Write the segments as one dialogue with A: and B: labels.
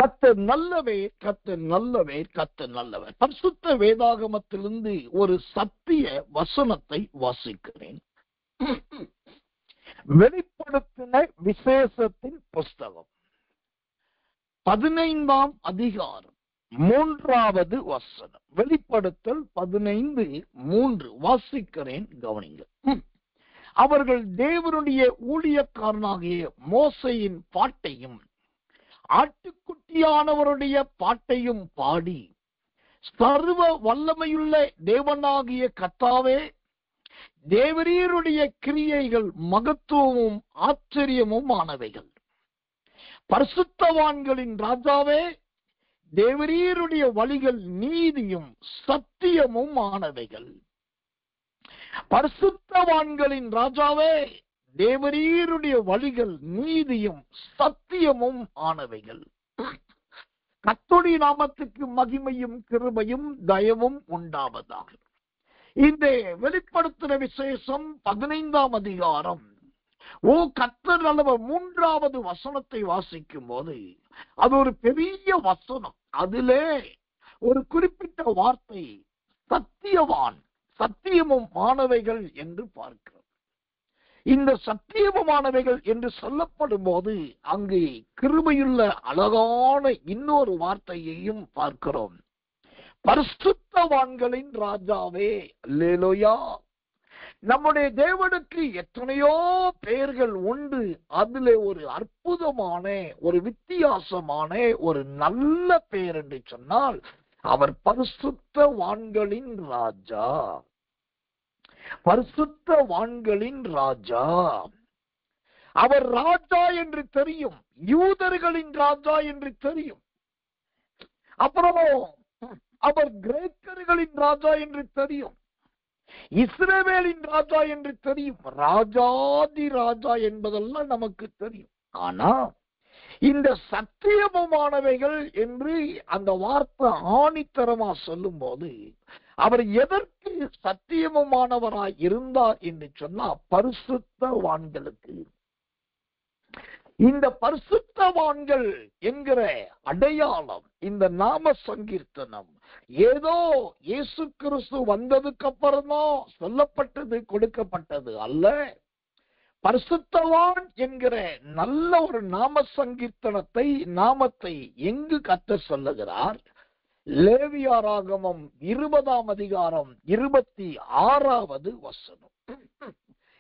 A: கர்த்தர் நல்லவர், கர்த்தர் நல்லவர், கர்த்தர் நல்லவர். பரிசுத்த வேதாகமத்திலிருந்து ஒரு சத்திய வசனத்தை வாசிக்கிறேன். வெளிப்படுத்தின விசேஷத்தின் புஸ்தகம் 15ஆம் அதிகாரம் 3வது வசனம். வெளிப்படுத்தல் 15:3 வாசிக்கிறேன், கவனிங்க. அவர்கள் தேவனுடைய ஊழியக்காரனாகிய மோசேயின் பாட்டையும் ஆட்டுக்குட்டியானவருடைய பாட்டையும் பாடி, சர்வ வல்லமையுள்ள தேவனாகிய கர்த்தாவே, தேவரீருடைய கிரியைகள் மகத்துவமும் ஆச்சரியமும் ஆனவைகள். பரிசுத்தவான்களின் ராஜாவே, தேவரீருடைய வழிகள் நீதியும் சத்தியமும் ஆனவைகள். பரிசுத்தவான்களின் ராஜாவே, தேவரீருடைய வழிகள் நீதியும் சத்தியமும் ஆனவைகள். கர்த்தருடைய நாமத்துக்கு மகிமையும் கிருபையும் தயவும் உண்டாவதாக. இந்த வெளிப்படுத்தின விசேஷம் 15ஆம் அதிகாரம் கர்த்தர் நல்லவர் 3வது வசனத்தை வாசிக்கும் போது அது ஒரு பெரிய வசனம். அதிலே ஒரு குறிப்பிட்ட வார்த்தை சத்தியவான், சத்தியமும் ஆனவைகள் என்று பார்க்கிறோம். இந்த சத்தியமானவைகள் என்று சொல்லப்படும் போது அங்கு கிருபையுள்ள அழகான இன்னொரு வார்த்தையையும் பார்க்கிறோம். பரிசுத்தவான்களின் ராஜாவே. அல்லேலூயா. நம்முடைய தேவனுக்கு எத்தனையோ பெயர்கள் உண்டு. அதிலே ஒரு அற்புதமான, ஒரு வித்தியாசமான, ஒரு நல்ல பெயர் என்று சொன்னால் அவர் பரிசுத்தவான்களின் ராஜா. பரிசுத்தவான்களின் ராஜா. அவர் ராஜா என்று தெரியும், யூதர்களின் ராஜா என்று தெரியும். அப்புறம் அவர் கிரேக்கர்களின் ராஜா என்று தெரியும், இஸ்ரவேலின் ராஜா என்று தெரியும். ராஜாதி ராஜா என்பதெல்லாம் நமக்கு தெரியும். ஆனா இந்த சத்தியமானவைகள் என்று அந்த வார்த்தை ஆணித்தரமா சொல்லும் போது அவர் எதற்கு சத்தியமானவராய் இருந்தார் என்று சொன்னா பரிசுத்தவான்களுக்கு. இந்த பரிசுத்தவான்கள் என்கிற அடையாளம், இந்த நாம சங்கீர்த்தனம் ஏதோ இயேசு கிறிஸ்து வந்ததுக்கு அப்புறம் தான் சொல்லப்பட்டது, கொடுக்கப்பட்டது அல்ல. பரிசுத்தவான் என்கிற நல்ல ஒரு நாம சங்கீர்த்தனத்தை, நாமத்தை எங்கு கர்த்தர் சொல்லுகிறார்? லேவியராகமம் 20ஆம் அதிகாரம் 26வது வசனம்.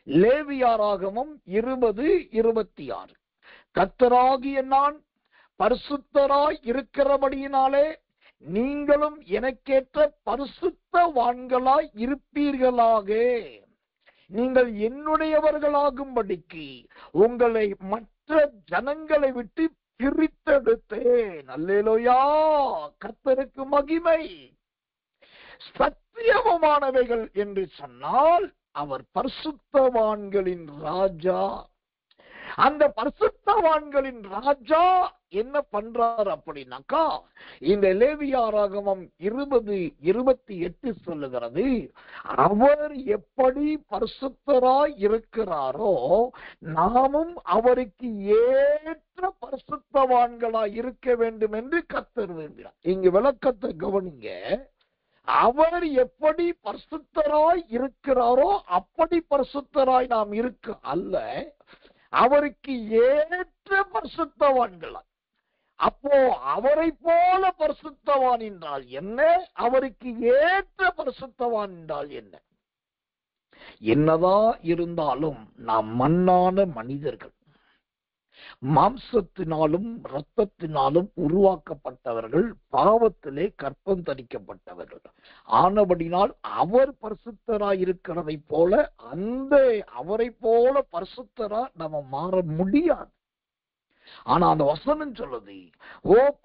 A: லேவியராகமம் 20:26. கர்த்தராகிய நான் பரிசுத்தராய் இருக்கிறபடியினாலே நீங்களும் எனக்கேற்ற பரிசுத்தவான்களாய் இருப்பீர்களாக. நீங்கள் என்னுடையவர்களாகும்படிக்கு உங்களை மற்ற ஜனங்களை விட்டு பிரித்தெடுத்தேன். அல்லேலூயா. கர்த்தருக்கு மகிமை. சத்தியமானவைகள் என்று சொன்னால் அவர் பரிசுத்தவான்களின் ராஜா. அந்த பரிசுத்தவான்களின் ராஜா என்ன பண்றார் அப்படின்னாக்கா, இந்த லேவியராகமம் 20:28 சொல்லுகிறது, அவர் எப்படி பரிசுத்தராய் இருக்கிறாரோ நாமும் அவருக்கு ஏற்ற பரிசுத்தவான்களாய் இருக்க வேண்டும் என்று கர்த்தர் விரும்புகிறார். இங்கு விளக்கத்தை கவனிங்க. அவர் எப்படி பரிசுத்தராய் இருக்கிறாரோ அப்படி பரிசுத்தராய் நாம் இருக்க அல்ல, அவருக்கு ஏற்ற பரிசுத்தவான்களாய். அப்போ அவரை போல பரிசுத்தவான் என்றால் என்ன, அவருக்கு ஏற்ற பரிசுத்தவான் என்றால் என்ன? என்னதான் இருந்தாலும் நாம் மண்ணான மனிதர்கள், மாம்சத்தினாலும் இரத்தத்தினாலும் உருவாக்கப்பட்டவர்கள், பாவத்திலே கற்பம் தரிக்கப்பட்டவர்கள் ஆனபடினால் அவர் பரிசுத்தராய் இருக்கிறதை போல அந்த அவரை போல பரிசுத்தரா நம்ம மாற முடியாது. ஆனா அந்த வசனம் சொல்லுது,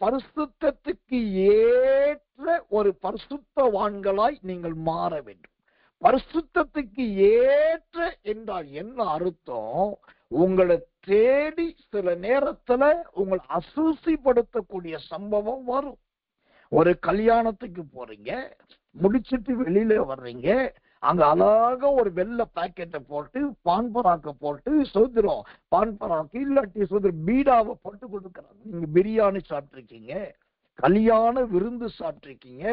A: பரிசுத்தத்துக்கு ஏற்ற ஒரு பரிசுத்தவான்களாய் நீங்கள் மாற வேண்டும். பரிசுத்தத்துக்கு ஏற்ற என்றால் என்ன அர்த்தம்? உங்களை தேடி சில நேரத்துல உங்களை அசூசிப்படுத்தக்கூடிய சம்பவம் வரும். ஒரு கல்யாணத்துக்கு போறீங்க, முடிச்சிட்டு வெளியில வர்றீங்க, அங்க அழகா ஒரு வெள்ளை பாக்கெட்டை போட்டு பான்பராக்க போட்டு சோதரம் பான்பராக்கு இல்லாட்டி சோதரம் பீடாவை போட்டு கொடுக்குறாங்க. நீங்க பிரியாணி சாப்பிட்டுருக்கீங்க, கல்யாண விருந்து சாப்பிட்டுருக்கீங்க,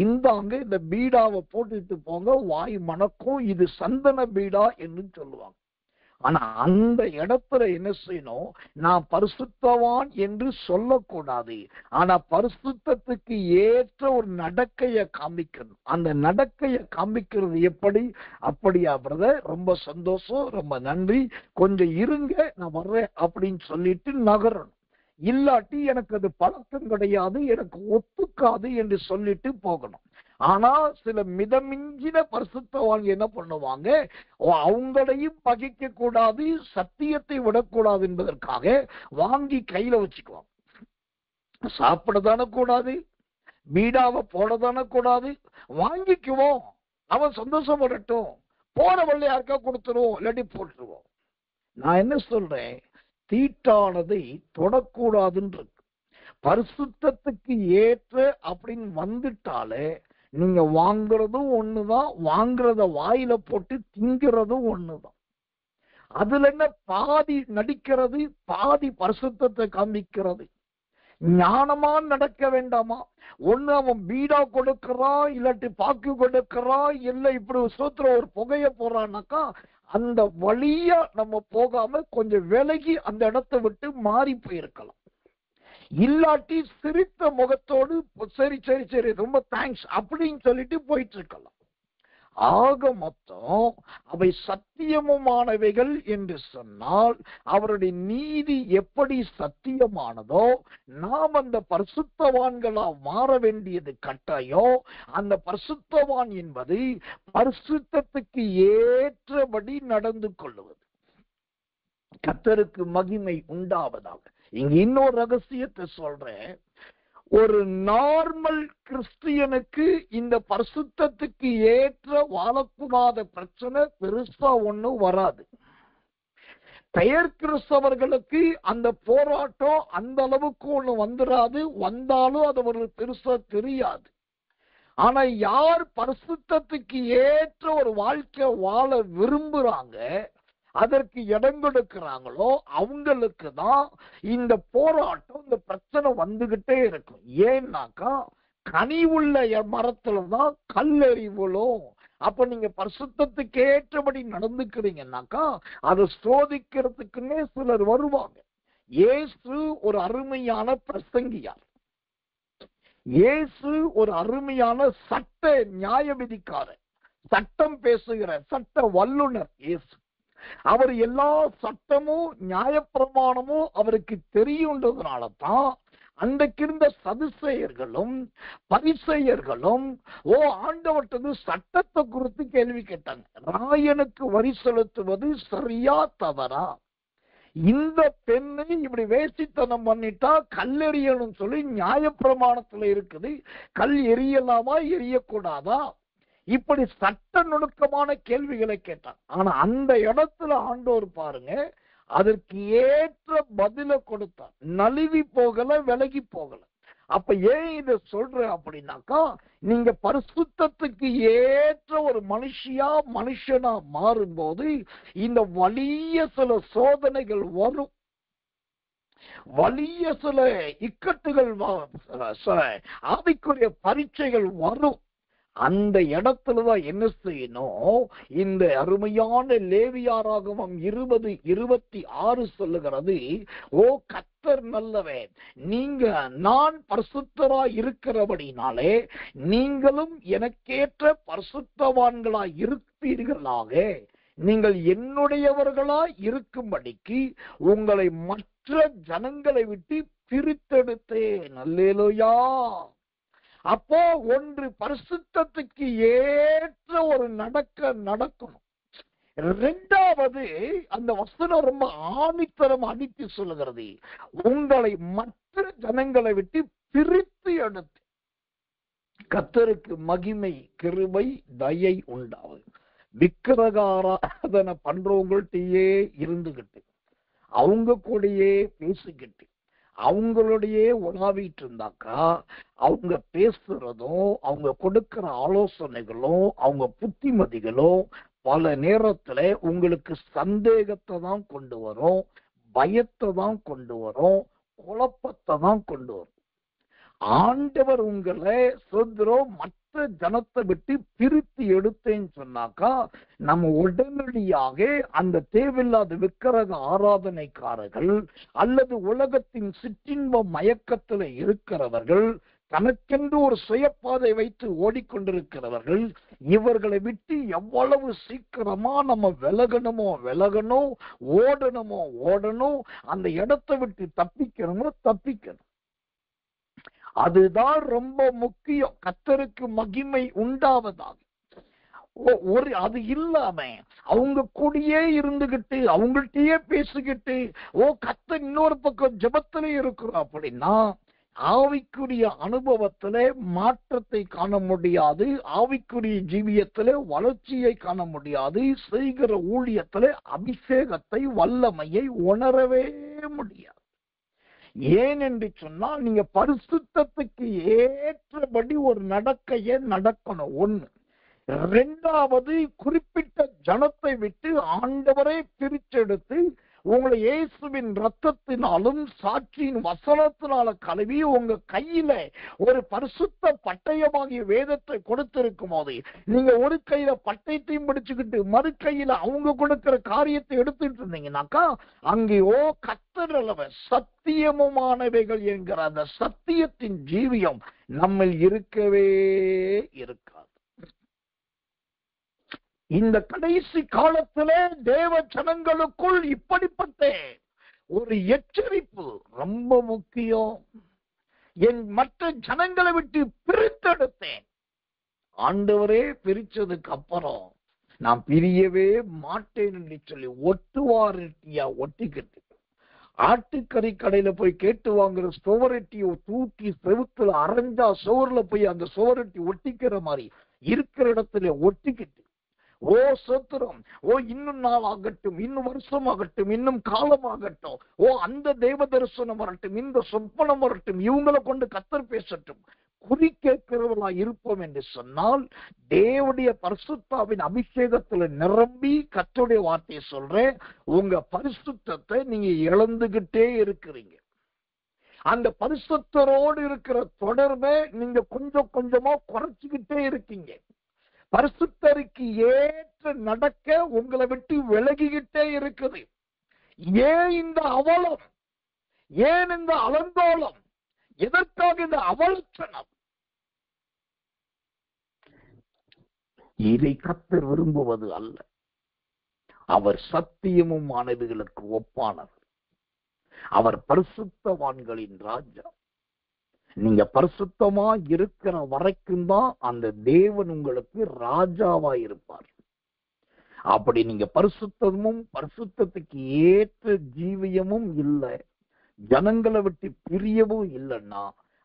A: இந்தாங்க இந்த பீடாவை போட்டுட்டு போங்க, வாய் மணக்கும், இது சந்தன பீடா என்று சொல்லுவாங்க. ஆனா அந்த இடத்துல என்ன செய்யணும், நான் பரிசுத்தவான் என்று சொல்லக்கூடாது. ஆனா பரிசுத்தத்துக்கு ஏற்ற ஒரு நடக்கைய காமிக்கணும். அந்த நடக்கைய காமிக்கிறது எப்படி? அப்படியா பிரதர், ரொம்ப சந்தோஷம், ரொம்ப நன்றி, கொஞ்சம் இருங்க நான் வர்றேன் அப்படின்னு சொல்லிட்டு நகரணும். இல்லாட்டி எனக்கு அது பழக்கம் கிடையாது, எனக்கு ஒத்துக்காது என்று சொல்லிட்டு போகணும். ஆனா சில மிதமிஞ்சின பரிசுத்தவான் என்ன பண்ணுவாங்க, அவங்களையும் பகைக்க கூடாது, சத்தியத்தை விடக்கூடாது என்பதற்காக வாங்கி கையில வச்சுக்குவாங்க. சாப்பிடதானே கூடாது, பீடாவை போடதானே கூடாது, வாங்கிக்குவோம், அவன் சந்தோஷப்படட்டும், போற வழியை யாருக்கா கொடுத்துருவோம், இல்லாட்டி போட்டுருவோம். நான் என்ன சொல்றேன், தீட்டானதை தொடக்கூடாதுன்னு இருக்கு. பரிசுத்தத்துக்கு ஏற்ற அப்படின்னு வந்துட்டாலே நீங்க வாங்குறதும் ஒண்ணுதான், வாங்குறத வாயில போட்டு திங்கிறதும் ஒண்ணுதான். அதுல என்ன பாதி நடிக்கிறது, பாதி பரிசுத்தத்தை காமிக்கிறது. ஞானமா நடக்க வேண்டாமா? ஒண்ணு அவன் பீடா கொடுக்கிறான், இல்லாட்டி பாக்கு கொடுக்கிறான், இல்ல இப்படி சோத்திர ஒரு புகைய போறான்னாக்கா அந்த வழியா நம்ம போகாம கொஞ்சம் விலகி அந்த இடத்தை விட்டு மாறி போயிருக்கலாம். இல்லாட்டி சிரித்த முகத்தோடு சரி சரி சரி ரொம்ப தேங்க்ஸ் அப்படின்னு சொல்லிட்டு போயிட்டு இருக்கலாம். ஆக மொத்தம் அவை சத்தியமுமானவைகள் என்று சொன்னால் அவருடைய நீதி எப்படி சத்தியமானதோ நாம் அந்த பரிசுத்தவான்களா மாற வேண்டியது கட்டாயம். அந்த பரிசுத்தவான் என்பது பரிசுத்தத்துக்கு ஏற்றபடி நடந்து கொள்ளுவது. கர்த்தருக்கு மகிமை உண்டாவதாக. இங்க இன்னொரு ரகசியத்தை சொல்றேன். ஒரு நார்மல் கிறிஸ்டியனுக்கு இந்த பரிசுத்தத்துக்கு ஏற்ற வாழக்கூடாத பிரச்சனை பெருசா ஒண்ணும் வராது. பெயர் கிறிஸ்தவர்களுக்கு அந்த போராட்டம் அந்த அளவுக்கு ஒண்ணு வந்துடாது, வந்தாலும் அது ஒரு பெருசா தெரியாது. ஆனா யார் பரிசுத்தத்துக்கு ஏற்ற ஒரு வாழ்க்கை வாழ விரும்புறாங்க, அதற்கு இடம் கொடுக்கிறாங்களோ அவங்களுக்கு தான் இந்த போராட்டம், இந்த பிரச்சனை வந்துகிட்டே இருக்கும். ஏன்னாக்கா கனி உள்ள மரத்துலதான் கல்லெறிவுலும். அப்ப நீங்க பரிசுத்தத்துக்கு ஏற்றபடி நடந்துக்கிறீங்கன்னாக்கா அதை சோதிக்கிறதுக்குன்னே சிலர் வருவாங்க. இயேசு ஒரு அருமையான பிரசங்கியார், இயேசு ஒரு அருமையான சட்ட நியாய விதிக்காரர், சட்டம் பேசுகிற சட்ட வல்லுனர் இயேசு. அவர் எல்லா சட்டமும் நியாயப்பிரமாணமும் அவருக்கு தெரியுன்றதுனால தான் அன்றைக்கு இருந்த சதுசேயர்களும் பரிசேயர்களும் ஆண்டவர்கிட்ட சட்டத்தை குறித்து கேள்வி கேட்டாங்க. ராயனுக்கு வரி செலுத்துவது சரியா தவறா? இந்த பெண்ணை இப்படி வேசித்தனம் பண்ணிட்டா கல்லெறியணும் சொல்லி நியாயப்பிரமாணத்துல இருக்குது, கல் எரியலாமா எரியக்கூடாதா? இப்படி சட்ட நுணுக்கமான கேள்விகளை கேட்டான். ஆனா அந்த இடத்துல ஆண்டவர் பாருங்க அதற்கு ஏற்ற பதில கொடுத்தார். நழுவி போகல, விலகி போகல. அப்ப ஏன் இதை சொல்ற அப்படின்னாக்கா, நீங்க பரிசுத்தத்துக்கு ஏற்ற ஒரு மனுஷனா மாறும்போது இந்த வலிய சில சோதனைகள் வரும், வலிய சில இக்கட்டுகள், ஆவிக்குரிய பரீட்சைகள் வரும். அந்த இடத்துலதான் என்ன செய்யணும், இந்த அருமையான லேவியாராகமம் 20:26 சொல்லுகிறது, கர்த்தர் நல்லவன், நீங்க நான் பரிசுத்தரா இருக்கிறபடினாலே நீங்களும் எனக்கேற்ற பரிசுத்தவான்களா இருப்பீர்களாக, நீங்கள் என்னுடையவர்களா இருக்கும்படிக்கு உங்களை மற்ற ஜனங்களை விட்டு பிரித்தெடுத்தேன். அல்லேலூயா. அப்போ ஒன்று பரிசுத்தத்துக்கு ஏற்ற ஒரு நடக்கணும். இரண்டாவது அந்த வசனம் ரொம்ப ஆணித்தரம் அடித்து சொல்லுகிறது, உங்களை மற்ற ஜனங்களை விட்டு பிரித்து எடுத்து. கர்த்தருக்கு மகிமை, கிருபை, தயை உண்டாவது. விக்கிரகாராதனை பண்றவங்கள்ட்டயே இருந்துகிட்டு அவங்க கூடயே பேசிக்கிட்டு அவங்களுடைய உலாவிட்டு இருந்தாக்கா அவங்க பேசுறதும் அவங்க கொடுக்கிற ஆலோசனைகளும் அவங்க புத்திமதிகளும் பல நேரத்துல உங்களுக்கு சந்தேகத்தை தான் கொண்டு வரும், பயத்தை தான் கொண்டு வரும், குழப்பத்தை தான் கொண்டு வரும். ஆண்டவர் உங்களை மற்ற ஜனத்தை விட்டு பிரித்து எடுத்தேன்னு சொன்னாக்கா நம்ம உடனடியாக அந்த தேவையில்லாத விக்கிரக ஆராதனைக்காரர்கள் அல்லது உலகத்தின் சிற்றின்ப மயக்கத்துல இருக்கிறவர்கள், தனக்கென்று ஒரு சுயப்பாதை வைத்து ஓடிக்கொண்டிருக்கிறவர்கள், இவர்களை விட்டு எவ்வளவு சீக்கிரமா நம்ம விலகணும், ஓடணும், அந்த இடத்தை விட்டு தப்பிக்கணும். அதுதான் ரொம்ப முக்கியம். கர்த்தருக்கு மகிமை உண்டாவதாக. அது இல்லாம அவங்க கூடயே இருந்துகிட்டு அவங்கள்ட்டயே பேசிக்கிட்டு கர்த்தர் இன்னொரு பக்கம் ஜெபத்திலே இருக்கிறோம் அப்படின்னா ஆவிக்குரிய அனுபவத்திலே மாற்றத்தை காண முடியாது, ஆவிக்குரிய ஜீவியத்திலே வளர்ச்சியை காண முடியாது, செய்கிற ஊழியத்திலே அபிஷேகத்தை வல்லமையை உணரவே முடியாது. ஏன் என்று சொன்னால் நீங்க பரிசுத்தத்துக்கு ஏற்றபடி ஒரு நடக்கையை நடக்கணும். ஒண்ணு. இரண்டாவது, குறிப்பிட்ட ஜனத்தை விட்டு ஆண்டவரை பிரிச்செடுத்து உங்களை இயேசுவின் ரத்தத்தினாலும் சாட்சியின் வசனத்தினால கழுவி உங்க கையில ஒரு பரிசுத்த பட்டயமாகிய வேதத்தை கொடுத்திருக்கும் போது நீங்க ஒரு கையில பட்டயத்தையும் பிடிச்சுக்கிட்டு மறு கையில அவங்க கொடுக்கிற காரியத்தை எடுத்துட்டு இருந்தீங்கன்னாக்கா அங்கேயோ கர்த்தர் அல்லவர் சத்தியமுமானவைகள் என்கிற அந்த சத்தியத்தின் ஜீவியம் நம்ம இருக்கவே இருக்காது. இந்த கடைசி காலத்திலே தேவ ஜனங்களுக்குள் இப்படிப்பட்ட ஒரு எச்சரிப்பு ரொம்ப முக்கியம். என் மற்ற ஜனங்களை விட்டு பிரித்தெடுத்தேன். ஆண்டவரே பிரிச்சதுக்கு அப்புறம் நான் பிரியவே மாட்டேன் என்று சொல்லி ஒட்டுவாரட்டியா ஒட்டிக்கிட்டு ஆட்டுக்கறி கடையில போய் கேட்டு வாங்குற சுவரட்டியை தூக்கி செவுத்துல அரைஞ்சா சுவர்ல போய் அந்த சுவரட்டி ஒட்டிக்கிற மாதிரி இருக்கிற இடத்துல ஒட்டிக்கிட்டு சோத்திரம், இன்னும் நாள் ஆகட்டும், இன்னும் வருஷம் ஆகட்டும், இன்னும் காலம் ஆகட்டும், அந்த தேவ தரிசனம் வரட்டும், இந்த சொப்பனம் வரட்டும், இவங்களை கொண்டு கர்த்தர் பேசட்டும், குறி கேட்கிறவர்களா இருப்போம் என்று சொன்னால் தேவனுடைய பரிசுத்தாவின் அபிஷேகத்துல நிரம்பி கர்த்தருடைய வார்த்தையை சொல்றேன், உங்க பரிசுத்தத்தை நீங்க இழந்துகிட்டே இருக்கிறீங்க. அந்த பரிசுத்தரோடு இருக்கிற தொடர்பை நீங்க கொஞ்சம் கொஞ்சமா குறைச்சிக்கிட்டே இருக்கீங்க. பரிசுத்தருக்கு ஏற்ற நடக்க உங்களை விட்டு விலகிக்கிட்டே இருக்குது. ஏன் இந்த அவலம், ஏன் இந்த அலங்கோலம், எதற்காக இந்த அவலட்சணம்? இதை கர்த்தர் விரும்புவது அல்ல. அவர் சத்தியமும் மாணவிகளுக்கு ஒப்பானவர். அவர் பரிசுத்தவான்களின் ராஜா. நீங்க பரிசுத்தமா இருக்கிற வரைக்கும் தான் அந்த தேவன் உங்களுக்கு ராஜாவா இருப்பார். அப்படி நீங்க பரிசுத்தமும் பரிசுத்தத்துக்கு ஏற்ற ஜீவியமும் இல்லை, ஜனங்களை விட்டு பிரியவும் இல்லைன்னா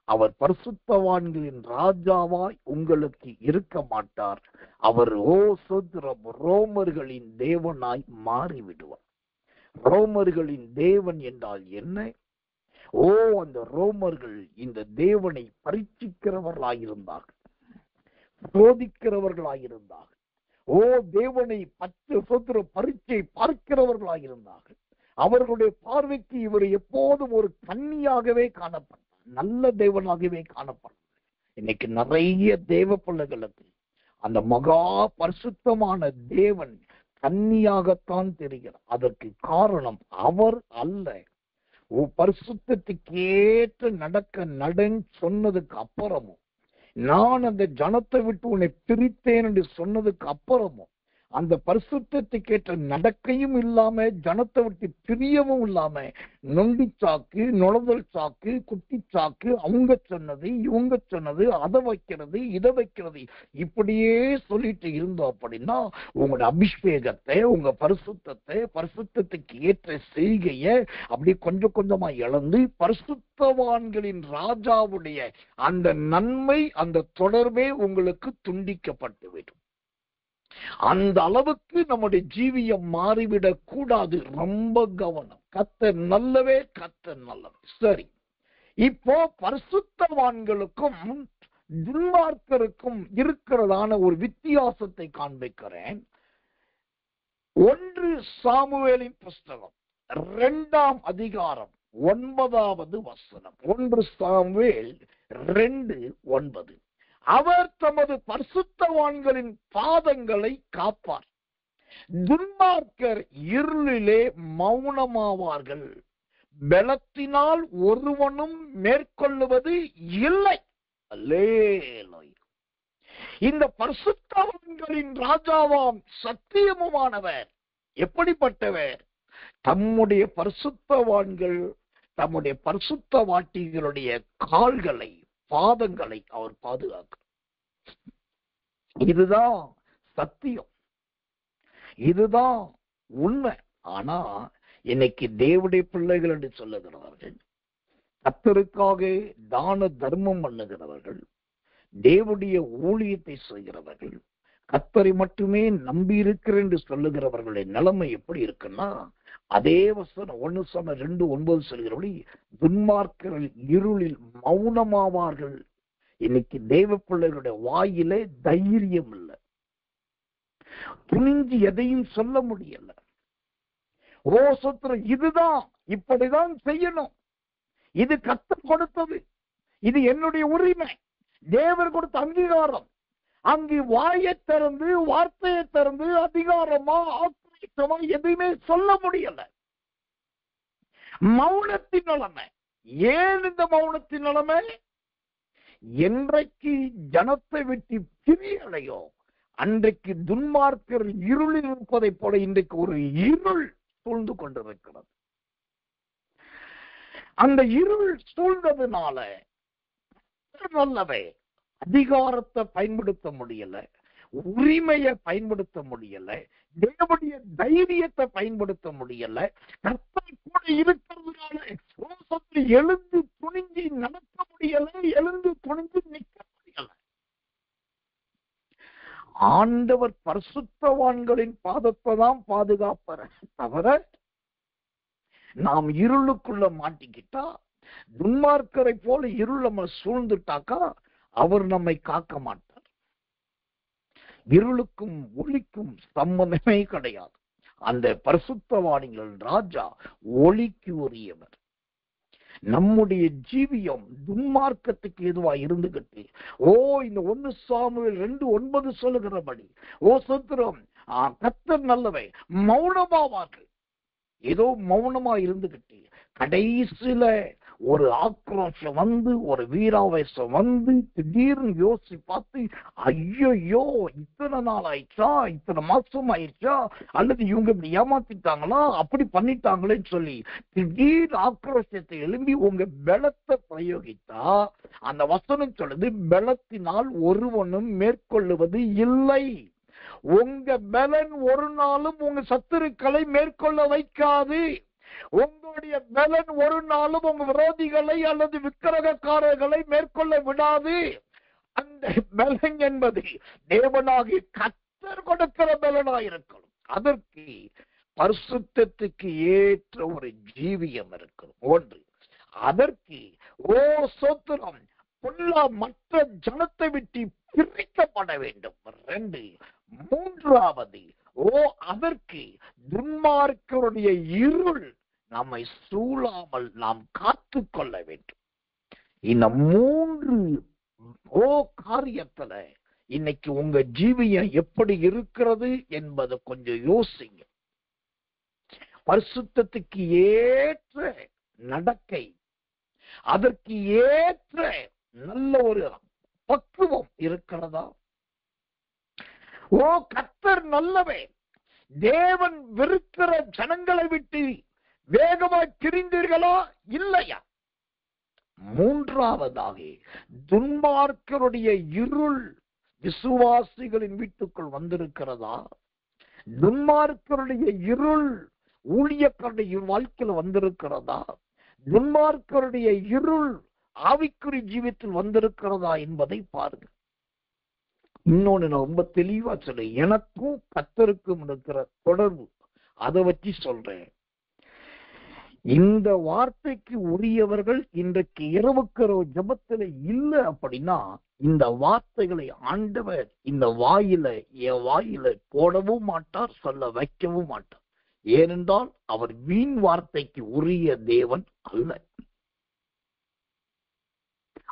A: அவர் பரிசுத்தவான்களின் ராஜாவாய் உங்களுக்கு இருக்க மாட்டார். அவர் ரோமர்களின் தேவனாய் மாறிவிடுவார். ரோமர்களின் தேவன் என்றால் என்ன? அந்த ரோமர்கள் இந்த தேவனை பரீட்சிக்கிறவர்களாயிருந்தார்கள், சோதிக்கிறவர்களாயிருந்தார்கள். தேவனை பரீட்சை பார்க்கிறவர்களாயிருந்தார்கள். அவர்களுடைய பார்வைக்கு இவர் எப்போதும் ஒரு கன்னியாகவே காணப்பட்டார், நல்ல தேவனாகவே காணப்பட்டார். இன்னைக்கு நிறைய தேவ பிள்ளைகளுக்கு அந்த மகா பரிசுத்தமான தேவன் கன்னியாகத்தான் தெரிகிறார். அதற்கு காரணம் அவர் அல்ல. பரிசுத்தத்துக்கு ஏற்ற நடக்க நடன்னு சொன்னதுக்கு அப்புறமும், நான் அந்த ஜனத்தை விட்டு உன்னை பிரித்தேன் என்று சொன்னதுக்கு அப்புறமும், அந்த பரிசுத்தத்துக்கு ஏற்ற நடக்கையும் இல்லாம ஜனத்தை விட்டு பிரியவும் இல்லாம நொண்டி சாக்கு, நுழைதல் சாக்கு, குட்டி சாக்கு, அவங்க சொன்னது, இவங்க சொன்னது, அதை வைக்கிறது, இதை வைக்கிறது, இப்படியே சொல்லிட்டு இருந்தோம் அப்படின்னா உங்களோட அபிஷேகத்தை, உங்க பரிசுத்தத்தை, பரிசுத்தத்துக்கு ஏற்ற செய்கையை அப்படி கொஞ்சம் கொஞ்சமா இழந்து பரிசுத்தவான்களின் ராஜாவுடைய அந்த நன்மை, அந்த தொடர்பே உங்களுக்கு துண்டிக்கப்பட்டுவிடும். அந்த அளவுக்கு நம்முடைய ஜீவியம் மாறிவிடக் கூடாது. ரொம்ப கவனம். கர்த்தர் நல்லவே, கர்த்தர் நல்லவே. சரி, இப்போ பரிசுத்தவான்களுக்கும் துன்மார்க்கருக்கும் இருக்கிறதான ஒரு வித்தியாசத்தை காண்பிக்கிறேன். 1 சாமுவேலின் புஸ்தகம் 2ஆம் அதிகாரம் 9வது வசனம். 1 சாமுவேல் 2:9. அவர் தமது பரிசுத்தவான்களின் பாதங்களை காப்பார், துன்மார்க்கர் இருளிலே மௌனமாவார்கள், பலத்தினால் ஒருவனும் மேற்கொள்ளுவது இல்லை. அல்லேலூயா. இந்த பரிசுத்தவான்களின் ராஜாவாம் சத்தியமுமானவர் எப்படிப்பட்டவர்? தம்முடைய பரிசுத்தவான்கள், தம்முடைய பரிசுத்தவாட்டிகளுடைய கால்களை, பாதங்களை அவர் பாதுகாக்கிறார். இதுதான் சத்தியம், இதுதான் உண்மை. ஆனா இன்னைக்கு தேவனுடைய பிள்ளைகள் என்று சொல்லுகிறவர்கள், கர்த்தருக்காக தான தர்மம் பண்ணுகிறவர்கள், தேவனுடைய ஊழியத்தை செய்கிறவர்கள், கர்த்தரை மட்டுமே நம்பி இருக்கிறேன் என்று சொல்லுகிறவர்களுடைய நிலைமை எப்படி இருக்குன்னா, அதே வசனம் 1 சாமுவேல் 2:9 சொல்கிறபடி துன்மார்க்கர்கள் இருளில் மௌனமாவார்கள். இன்னைக்கு தேவ பிள்ளைகளுடைய வாயிலே தைரியம் இல்லை, துணிஞ்சு எதையும் சொல்ல முடியல. ஓ சோத்திரம், இதுதான், இப்படிதான் செய்யணும், இது கர்த்தர் கொடுத்தது, இது என்னுடைய உரிமை, தேவர் கொடுத்த அங்கீகாரம். அங்கு வாயை திறந்து, வார்த்தையை திறந்து அதிகாரமா ஆக்ரோஷமா எதுவுமே சொல்ல முடியல. மௌனத்தின் நிலைமை. ஏன் இந்த மௌனத்தின் நிலைமை? என்றைக்கு ஜனத்தை விட்டு பிரியலையோ அன்றைக்கு துன்மார்க்கர் இருளில் இருப்பதை போல இன்றைக்கு ஒரு இருள் சூழ்ந்து கொண்டிருக்கிறது. அந்த இருள் சூழ்ந்ததுனால நல்லவே அதிகாரத்தை பயன்படுத்த முடியல, உரிமையை பயன்படுத்த முடியல, தேவனுடைய தைரியத்தை பயன்படுத்த முடியல. கர்த்தர் கூட இருக்கிறதுனால எழுந்து துணிஞ்சு நடக்க முடியல, எழுந்து துணிஞ்சு நிற்க முடியல. ஆண்டவர் பரிசுத்தவான்களின் பாதத்தை தான் பாதுகாப்பார் தவிர, நாம் இருளுக்குள்ள மாட்டிக்கிட்டா, துன்மார்க்கரை போல இருள் நம்ம சூழ்ந்துட்டாக்கா அவர் நம்மை காக்க மாட்டார். இருளுக்கும் ஒளிக்கும் சம்பந்தமே கிடையாது. அந்த பரிசுத்தவான்கள் ராஜா ஒளிக்கு உரியவர். நம்முடைய ஜீவியம் துன்மார்க்கத்துக்கு எதுவா இருந்துகிட்டு, இந்த 1 சாமுவேல் 2:9 சொல்லுகிறபடி, சோத்திரம், கர்த்தர் நல்லவை, மௌனமாவார்கள். ஏதோ மௌனமா இருந்துகிட்டு கடைசியில ஒரு ஆக்ரோஷம் வந்து, ஒரு வீராவேசம் வந்து, திடீர்னு யோசிச்சு பார்த்து, ஐயோ இத்தனை நாள் ஆயிடுச்சா, இத்தனை மாசம் ஆயிடுச்சா, அல்லது இவங்க இப்படி ஏமாத்திட்டாங்களா, அப்படி பண்ணிட்டாங்களேன்னு சொல்லி திடீர் ஆக்ரோஷத்தை எழும்பி உங்க பலத்தை பிரயோகித்தா, அந்த வசனம் சொல்லுது, பலத்தினால் ஒருவனும் மேற்கொள்ளுவது இல்லை. உங்க பலன் ஒரு நாளும் உங்க சத்துருக்களை மேற்கொள்ள வைக்காது. உங்களுடைய பலன் ஒரு நாளும் உங்க விரோதிகளை அல்லது விக்கிரகக்காரர்களை மேற்கொள்ள விடாது. அந்த பலன் என்பது தேவனாகி கர்த்தர் கொடுக்கிற பலனாயிருக்கணும். அதற்கு பரிசுத்தத்துக்கு ஏற்ற ஒரு ஜீவியம் இருக்கணும். 1. அதற்கு சோத்திரம் பொல்லா மற்ற ஜனத்தை விட்டு பிரிக்கப்பட வேண்டும். 2. 3வது அதற்கு துன்மார்க்கருடைய இருள் நம்மை சூழாமல் நாம் காத்து கொள்ள வேண்டும். இந்த 3 காரியத்துல இன்னைக்கு உங்க ஜீவியம் எப்படி இருக்கிறது என்பதை கொஞ்சம் யோசிங்க. பரிசுத்தத்துக்கு ஏற்ற நடக்கை, அதற்கு ஏற்ற நல்ல ஒரு பக்குவம் இருக்கிறதா? கர்த்தர் நல்லவே, தேவன் வெறுக்கிற ஜனங்களை விட்டு வேகமாய் திரிந்தீர்களா இல்லையா? 3வதாக துன்மார்க்கருடைய இருள் விசுவாசிகளின் வீட்டுக்குள் வந்திருக்கிறதா? துன்மார்க்கருடைய இருள் ஊழியக்காரருடைய வாழ்க்கையில் வந்திருக்கிறதா? துன்மார்க்கருடைய இருள் ஆவிக்குரிய ஜீவியத்தில் வந்திருக்கிறதா என்பதை பாருங்க. இன்னொன்னு நான் ரொம்ப தெளிவா சொல்றேன், எனக்கும் கர்த்தருக்கும் இருக்கிற தொடர்பு, அதை வச்சு சொல்றேன். இந்த வார்த்தைக்கு உரியவர்கள் இன்றைக்கு இரவுக்கு இரவு ஜெபத்துல இல்லை அப்படின்னா இந்த வார்த்தைகளை ஆண்டவர் இந்த என் வாயில போடவும் மாட்டார், சொல்ல வைக்கவும் மாட்டார். ஏனென்றால் அவர் வீண் வார்த்தைக்கு உரிய தேவன் அல்ல.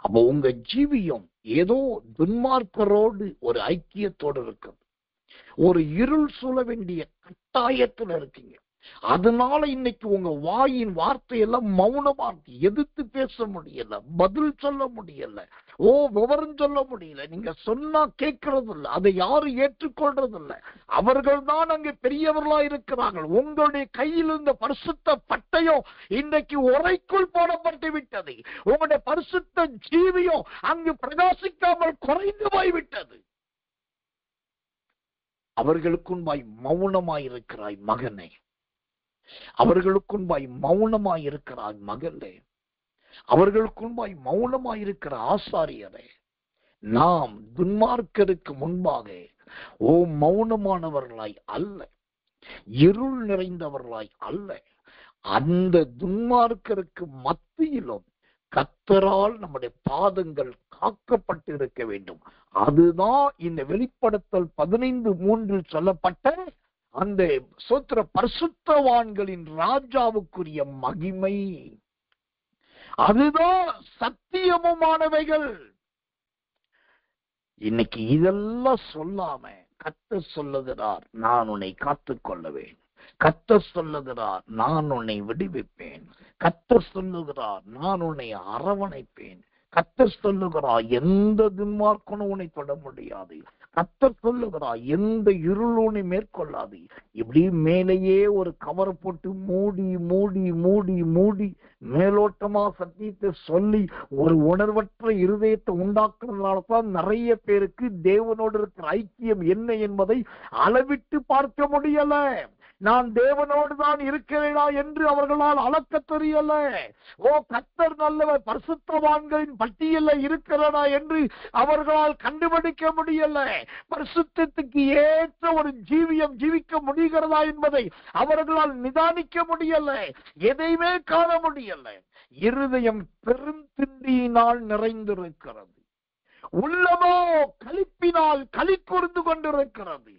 A: அப்ப உங்க ஜீவியம் ஏதோ துன்மார்க்கரோடு ஒரு ஐக்கியத்தோடு இருக்கு, ஒரு இருள் சூழ வேண்டிய கட்டாயத்துல இருக்கீங்க. அதனால இன்னைக்கு உங்க வாயின் வார்த்தையெல்லாம் மௌனமா இருக்கு. எதிர்த்து பேச முடியல, பதில் சொல்ல முடியல, விவரம் சொல்ல முடியல. நீங்க சொன்னா கேட்கறது இல்லை, அதை யாரும் ஏற்றுக்கொள்றது இல்லை. அவர்கள் தான் அங்கே பெரியவர்களா இருக்கிறார்கள். உங்களுடைய கையில் இருந்த பரிசுத்த பட்டயம் இன்றைக்கு உரைக்குள் போடப்பட்டு விட்டது. உங்களுடைய பரிசுத்த ஜீவியம் அங்கு பிரகாசிக்காமல் குறைந்து போய்விட்டது. அவர்களுக்குன்பாய் மௌனமாயிருக்கிறாய் மகனே, அவர்களுக்குன்பாய் மௌனமாயிருக்கிறாய் மகளே, அவர்களுக்குன்பாய் மௌனமாயிருக்கிற ஆசாரியரே. நாம் துன்மார்க்கருக்கு முன்பாக மௌனமானவர்களாய் அல்ல, இருள் நிறைந்தவர்களாய் அல்ல, அந்த துன்மார்க்கருக்கு மத்தியிலும் கர்த்தரால் நம்முடைய பாதங்கள் காக்கப்பட்டு இருக்க வேண்டும். அதுதான் இந்த வெளிப்படுத்தல் 15:3 சொல்லப்பட்ட அந்த சோத்திர பரிசுத்தவான்களின் ராஜாவுக்குரிய மகிமை. அதுதான் சத்தியமுமானவைகள். இன்னைக்கு இதெல்லாம் சொல்லாம கர்த்தர் சொல்லுகிறார், நான் உன்னை காத்துக் கொள்ளுவேன். கர்த்தர் சொல்லுகிறார், நான் உன்னை விடுவிப்பேன். கர்த்தர் சொல்லுகிறார், நான் உன்னை அரவணைப்பேன். கர்த்தர் சொல்லுகிறார், எந்த துன்மார்க்கனும் உன்னை தொட முடியாது. கர்த்தர் சொல்லுகிறார், எந்த இருளுனை மேற்கொள்ளாது. இப்படி மேலேயே ஒரு கவர் போட்டு மூடி மூடி மூடி மூடி மேலோட்டமா சத்தியத்தை சொல்லி ஒரு உணர்வற்ற இருதயத்தை உண்டாக்குறதுனாலதான் நிறைய பேருக்கு தேவனோடு இருக்கிற ஐக்கியம் என்ன என்பதை அளவிட்டு பார்க்க முடியல. நான் தேவனோடு தான் இருக்கிறேனா என்று அவர்களால் அளக்க தெரியல. கர்த்தர் நல்லவர், பரிசுத்தவான்களின் பட்டியல இருக்கிறதா என்று அவர்களால் கண்டுபிடிக்க முடியல. பரிசுத்தத்துக்கு ஏற்ற ஒரு ஜீவியம் ஜீவிக்க முடிகிறதா என்பதை அவர்களால் நிதானிக்க முடியல. எதையுமே காண முடியல. இருதயம் பெருந்திண்டியினால் நிறைந்திருக்கிறது, உள்ளமோ களிப்பினால் களி கூர்ந்து கொண்டிருக்கிறது.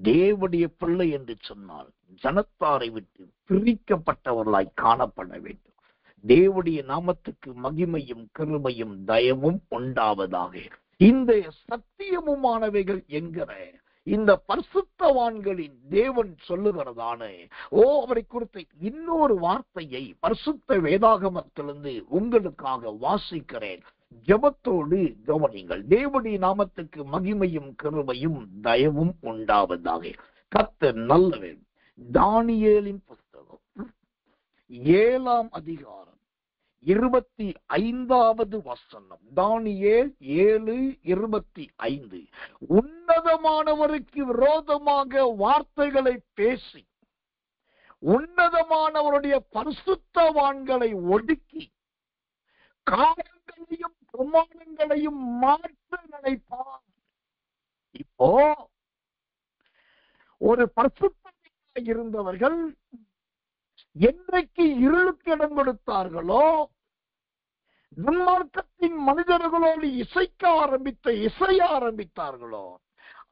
A: தேவனுடைய பிள்ளை என்று சொன்னால் ஜனத்தாரை விட்டு பிரிக்கப்பட்டவர்களாய் காணப்பட வேண்டும். தேவனுடைய நாமத்துக்கு மகிமையும் கிருபையும் தயவும் உண்டாவதாக. இந்த சத்தியமுமானவைகள் என்கிற இந்த பரிசுத்தவான்களின் தேவன் சொல்லுகிறதான அவரை குறித்த இன்னொரு வார்த்தையை பரிசுத்த வேதாகமத்திலிருந்து உங்களுக்காக வாசிக்கிறேன். ஜெபத்தோடு கவனிங்கள். தேவனுடைய நாமத்துக்கு மகிமையும் கிருபையும் தயவும் உண்டாவதாக. கர்த்தர் நல்லவர். தானியேலின் புஸ்தகம் 7ஆம் அதிகாரம் 25வது வசனம். தானியேல் 7:25. உன்னதமானவருக்கு விரோதமாக வார்த்தைகளை பேசி உன்னதமானவருடைய பரிசுத்தவான்களை ஒடுக்கி காலங்களையும் பிரமாணங்களையும் மாற்ற நினைப்பார். இப்போ ஒரு பரிசுத்தமாக இருந்தவர்கள் என்றைக்கு இருளுக்கு இடம் கொடுத்தார்களோ, துன்மார்க்கத்தின் மனிதர்களோடு இசைய ஆரம்பித்தார்களோ,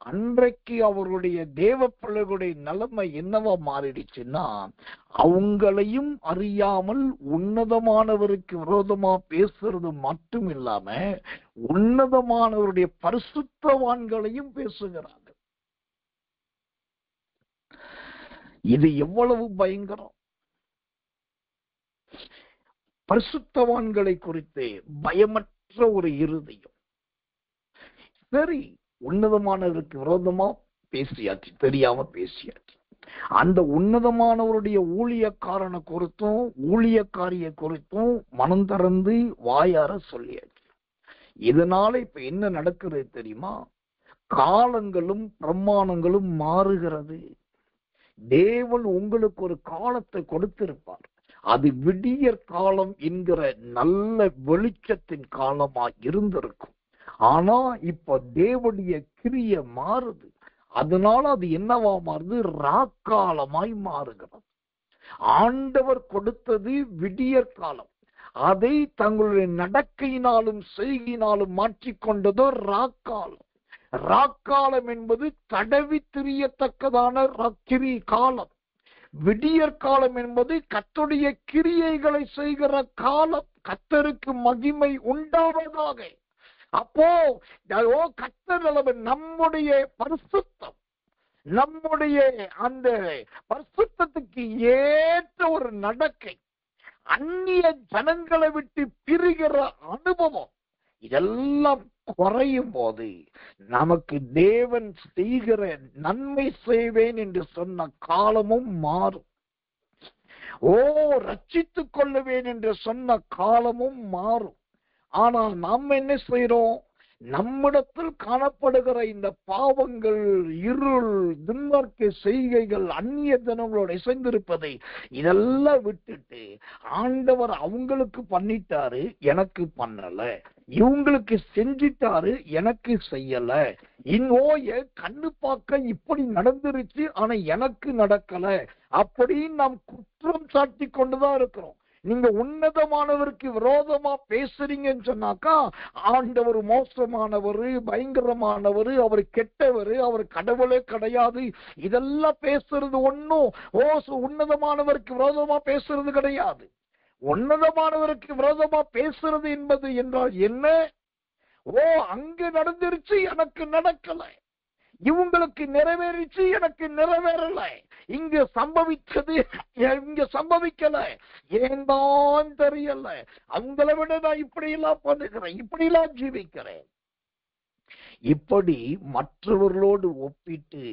A: அன்றைக்கு அவர்களுடைய தேவ பிள்ளைகளுடைய நிலைமை என்னவா மாறிடுச்சுன்னா, அவங்களையும் அறியாமல் உன்னதமானவருக்கு விரோதமா பேசுறது மட்டும் இல்லாம உன்னதமானவருடைய பரிசுத்தவான்களையும் பேசுகிறாங்க. இது எவ்வளவு பயங்கரம்! பரிசுத்தவான்களை குறித்து பயமற்ற ஒரு இருதயம். சரி, உன்னதமானவருக்கு விரோதமா பேசியாச்சு, தெரியாம பேசியாச்சு. அந்த உன்னதமானவருடைய ஊழியக்காரனை குறித்தும் ஊழியக்காரிய குறித்தும் மனம் திறந்து வாயார சொல்லியாச்சு. இதனால இப்ப என்ன நடக்கிறது தெரியுமா? காலங்களும் பிரமாணங்களும் மாறுகிறது. தேவன் உங்களுக்கு ஒரு காலத்தை கொடுத்திருப்பார். அது விடியற் காலம் என்கிற நல்ல வெளிச்சத்தின் காலமா இருந்திருக்கும். ஆனா இப்ப தேவனுடைய கிரிய மாறுது. அதனால அது என்னவா மாறுது? ராக்காலமாய் மாறுகிறது. ஆண்டவர் கொடுத்தது விடியற் காலம். அதை தங்களுடைய நடக்கையினாலும் செய்கையினாலும் மாற்றிக்கொண்டதோ ராக்காலம். ராக்காலம் என்பது தடவி திரியத்தக்கதான கிரி காலம். விடியற் காலம் என்பது கர்த்தருடைய கிரியைகளை செய்கிற காலம். கர்த்தருக்கு மகிமை உண்டாவதாக. அப்போ கர்த்தர் நம்முடைய பரிசுத்தம், நம்முடைய அந்த பரிசுத்தத்துக்கு ஏற்ற ஒரு நடக்கை, அந்நிய ஜனங்களை விட்டு பிரிகிற அனுபவம், இதெல்லாம் குறையும் போது நமக்கு தேவன் செய்கிற நன்மை செய்வேன் என்று சொன்ன காலமும் மாறும். ரட்சித்துக் கொள்ளுவேன் என்று சொன்ன காலமும் மாறும். ஆனால் நாம் என்ன செய்யறோம்? நம்மிடத்தில் காணப்படுகிற இந்த பாவங்கள், இருள், துன்மார்க்க செய்கைகள், அந்நிய ஜனங்களோட இசைந்திருப்பதை இதெல்லாம் விட்டுட்டு ஆண்டவர் அவங்களுக்கு பண்ணிட்டாரு, எனக்கு பண்ணல, இவங்களுக்கு செஞ்சிட்டாரு, எனக்கு செய்யல, இந்நோய கண்ணு பார்க்க இப்படி நடந்துருச்சு ஆனா எனக்கு நடக்கல, அப்படின்னு நாம் குற்றம் சாட்டி கொண்டுதான் இருக்கிறோம். நீங்க உன்னதமானவருக்கு விரோதமா பேசுறீங்கன்னு சொன்னாக்கா ஆண்டவர் மோசமானவர், பயங்கரமானவர், அவர் கெட்டவர், அவர் கடவுளே கிடையாது, இதெல்லாம் பேசுறது ஒண்ணும் உன்னதமானவருக்கு விரோதமா பேசுறது கிடையாது. உன்னதமானவருக்கு விரோதமா பேசுறது என்பது என்றால் என்ன? அங்க நடந்துருச்சு, எனக்கு நடக்கல, இவங்களுக்கு நிறைவேறிச்சு, எனக்கு நிறைவேறல, இங்க சம்பவிச்சது இங்க சம்பவிக்கல, ஏன்தான் தெரியல, அவங்களை விட நான் இப்படி எல்லாம் பண்ணுகிறேன், இப்படி எல்லாம் ஜீவிக்கிறேன். இப்படி மற்றவர்களோடு ஒப்பிட்டு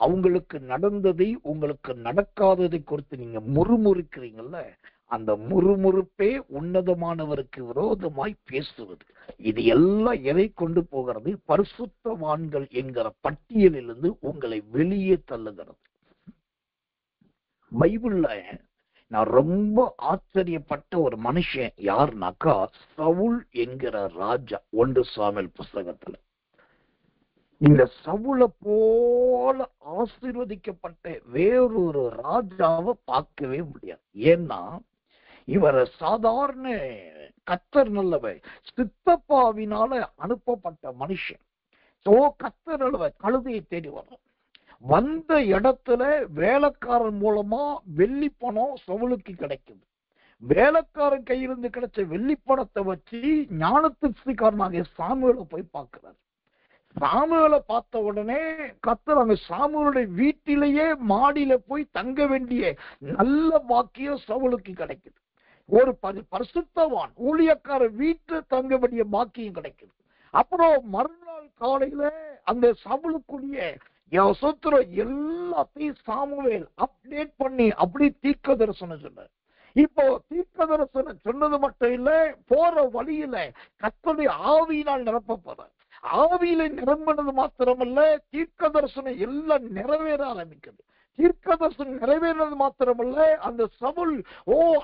A: அவங்களுக்கு நடந்ததை உங்களுக்கு நடக்காததை குறித்து நீங்க முறுமுறுக்கிறீங்கல்ல, அந்த முறுமுறுப்பே உன்னதமானவருக்கு விரோதமாய் பேசுவது. இது எல்லாம் எதை கொண்டு போகிறது? பரிசுத்தவான்கள் என்கிற பட்டியலிலிருந்து உங்களை வெளியே தள்ளுகிறது. பைபிள்ல நான் ரொம்ப ஆச்சரியப்பட்ட ஒரு மனுஷன் யாருனாக்கா சவுல் என்கிற ராஜா. 1 சாமுவேல் புஸ்தகத்துல இந்த சவுல போல ஆசீர்வதிக்கப்பட்ட வேறொரு ராஜாவை பார்க்கவே முடியாது. ஏன்னா இவர் சாதாரண கர்த்தர் நல்லவ சித்தப்பாவினால அனுப்பப்பட்ட மனுஷன். கர்த்தர் நல்லவ கழுதையை தேடி வரும். வந்த இடத்துல வேலைக்காரன் மூலமா வெள்ளி பணம் சவுலுக்கு கிடைக்குது. வேலைக்காரன் கையிலிருந்து கிடைச்ச வெள்ளி பணத்தை வச்சு ஞானத்திற்காரனாக சாமுவேலை போய் பார்க்கிறார். சாமுவேலை பார்த்த உடனே கர்த்தர் அங்க சாமுவேலுடைய வீட்டிலேயே மாடியில போய் தங்க வேண்டிய நல்ல பாக்கியம் சவுலுக்கு கிடைக்குது. ஒரு பரிசுத்தவான் ஊழியக்கார வீட்டுல தங்க வேண்டிய பாக்கியம் கிடைக்குது. அப்புறம் மறுநாள் காலையில அந்த சவுலுக்குரிய எல்லாத்தையும் சாமுவேல் அப்டேட் பண்ணி அப்படி தீர்க்க தரிசனம் சொன்னார். இப்போ தீர்க்க தரிசனம் சொன்னது மட்டும் இல்ல, போற வழியில கர்த்தருடைய ஆவியினால் நிரப்பப்படுறார். ஆவியில நிரம்பினது மாத்திரமல்ல, தீர்க்க தரிசனம் எல்லாம் நிறைவேற ஆரம்பிக்குது. தீர்க்க தரிசனம் நிறைவேறது மாத்திரமல்ல, அந்த சவுல்